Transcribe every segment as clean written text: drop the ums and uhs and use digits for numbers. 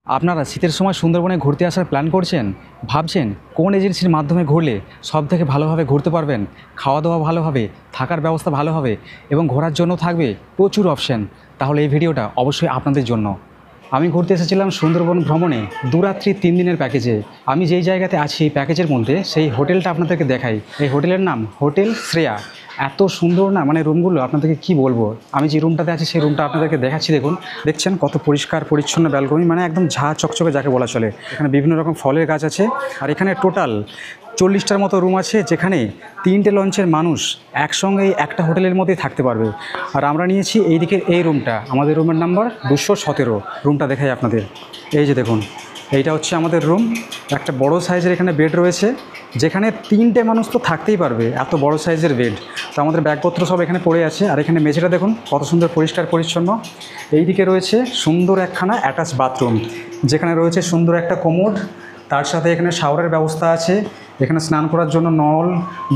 আপনারা শীতের সময় সুন্দরবনে ঘুরতে আসার প্ল্যান করছেন, ভাবছেন কোন এজেন্সির মাধ্যমে ঘুরলে সবথেকে ভালোভাবে ঘুরতে পারবেন, খাওয়া দাওয়া ভালো হবে, থাকার ব্যবস্থা ভালো হবে এবং ঘোরার জন্য থাকবে প্রচুর অপশন, তাহলে এই ভিডিওটা অবশ্যই আপনাদের জন্য। আমি ঘুরতে এসেছিলাম সুন্দরবন ভ্রমণে 2 রাত্রি 3 দিনের প্যাকেজে। আমি যেই জায়গাতে আছি এই প্যাকেজের মধ্যে সেই হোটেলটা আপনাদেরকে দেখাই। এই হোটেলের নাম হোটেল শ্রেয়া। এত সুন্দর না, মানে রুমগুলো আপনাদেরকে কি বলবো। আমি যে রুমটাতে আছি সেই রুমটা আপনাদেরকে দেখাচ্ছি। দেখুন, দেখছেন কত পরিষ্কার পরিচ্ছন্ন ব্যালকনি, মানে একদম ঝা চকচকে যাকে বলা চলে। এখানে বিভিন্ন রকম ফলের গাছ আছে আর এখানে টোটাল 40টার মতো রুম আছে, যেখানে 3টে লঞ্চের মানুষ একসঙ্গে একটা হোটেলের মধ্যেই থাকতে পারবে। আর আমরা নিয়েছি এই দিকের এই রুমটা, আমাদের রুমের নাম্বার 217। রুমটা দেখাই আপনাদের। এই যে দেখুন, এইটা হচ্ছে আমাদের রুম। একটা বড় সাইজের এখানে বেড রয়েছে, যেখানে 3টে মানুষ তো থাকতেই পারবে, এত বড় সাইজের বেড। তো আমাদের ব্যাগপত্র সব এখানে পড়ে আছে। আর এখানে মেঝেটা দেখুন কত সুন্দর পরিষ্কার পরিচ্ছন্ন। এই দিকে রয়েছে সুন্দর একখানা অ্যাটাচ বাথরুম, যেখানে রয়েছে সুন্দর একটা কোমোড। তার সাথে এখানে শাওয়ারের ব্যবস্থা আছে, এখানে স্নান করার জন্য নল,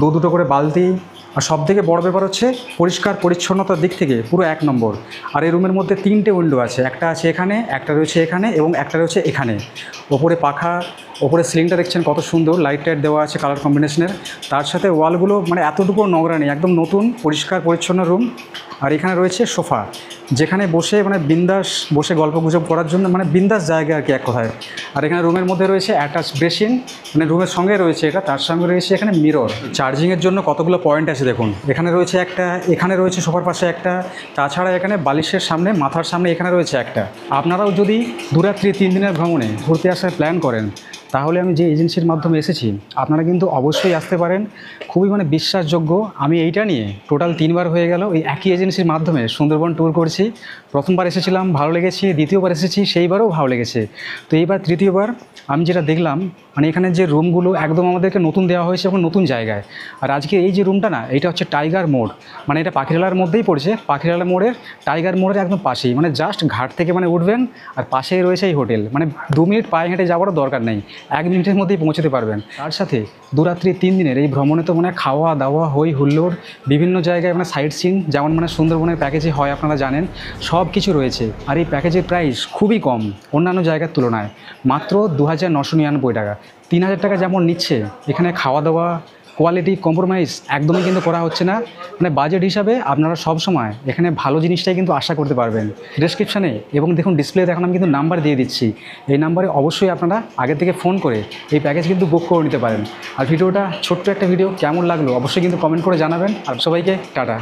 দুটো করে বালতি। আর সবথেকে বড় ব্যাপার হচ্ছে পরিষ্কার পরিচ্ছন্নতার দিক থেকে পুরো 1 নম্বর। আর এই রুমের মধ্যে 3টে উইন্ডো আছে, একটা আছে এখানে, একটা রয়েছে এখানে এবং একটা রয়েছে এখানে। ওপরে পাখা, ওপরে সিলিংটা দেখছেন কত সুন্দর লাইট টাইট দেওয়া আছে কালার কম্বিনেশনের। তার সাথে ওয়ালগুলো মানে এতটুকু নোংরা নেই, একদম নতুন পরিষ্কার পরিচ্ছন্ন রুম। আর এখানে রয়েছে সোফা, যেখানে বসে মানে বিন্দাস বসে গল্প গুজব করার জন্য, মানে বিন্দাস জায়গা আর কি এক কথায়। আর এখানে রুমের মধ্যে রয়েছে অ্যাটাচ বেসিন, মানে রুমের সঙ্গে রয়েছে এটা, তার সঙ্গে রয়েছে এখানে মিরর। চার্জিংয়ের জন্য কতগুলো পয়েন্ট আছে দেখুন। এখানে রয়েছে একটা, এখানে রয়েছে সোফার পাশে একটা, তাছাড়া এখানে বালিশের সামনে, মাথার সামনে এখানে রয়েছে একটা। আপনারাও যদি 2 রাত্রি 3 দিনের ভ্রমণে ঘুরতে আসার প্ল্যান করেন, তাহলে আমি যে এজেন্সির মাধ্যমে এসেছি আপনারা কিন্তু অবশ্যই আসতে পারেন। খুবই মানে বিশ্বাসযোগ্য। আমি এইটা নিয়ে টোটাল 3বার হয়ে গেল এই একই এজেন্সির মাধ্যমে সুন্দরবন ট্যুর করছি। প্রথমবার এসেছিলাম, ভালো লেগেছে। দ্বিতীয়বার এসেছি, সেইবারও ভালো লেগেছে। তো এইবার তৃতীয়বার আমি যেটা দেখলাম, মানে এখানে যে রুমগুলো একদম আমাদেরকে নতুন দেওয়া হয়েছে এবং নতুন জায়গায়। আর আজকে এই যে রুমটা না, এটা হচ্ছে টাইগার মোড়, মানে এটা পাখিরালার মধ্যেই পড়েছে। পাখিরালা মোড়ের টাইগার মোড়ের একদম পাশেই, মানে জাস্ট ঘাট থেকে মানে উঠবেন আর পাশেই রয়েছে এই হোটেল। মানে 2 মিনিট পায়ে হেঁটে যাওয়ারও দরকার নেই, 1 মিনিটের মধ্যেই পৌঁছতে পারবেন। তার সাথে 2 রাত্রি 3 দিনের এই ভ্রমণে তো মানে খাওয়া দাওয়া, হই হুল্লোড়, বিভিন্ন জায়গায় মানে সাইট সিন, যেমন মানে সুন্দরবনের প্যাকেজে হয় আপনারা জানেন, সব কিছু রয়েছে। আর এই প্যাকেজের প্রাইস খুবই কম অন্যান্য জায়গার তুলনায়, মাত্র 2999 টাকা। 3000 টাকা যেমন নিচ্ছে, এখানে খাওয়া দাওয়া কোয়ালিটি কম্প্রোমাইজ একদমই কিন্তু করা হচ্ছে না। মানে বাজেট হিসাবে আপনারা সব সময় এখানে ভালো জিনিসটাই কিন্তু আশা করতে পারবেন। ডেসক্রিপশানে এবং দেখুন ডিসপ্লেতে এখন আমি কিন্তু নাম্বার দিয়ে দিচ্ছি, এই নাম্বারে অবশ্যই আপনারা আগে থেকে ফোন করে এই প্যাকেজ কিন্তু বুক করে নিতে পারেন। আর ভিডিওটা ছোট্ট একটা ভিডিও, কেমন লাগলো অবশ্যই কিন্তু কমেন্ট করে জানাবেন। আর সবাইকে টাটা।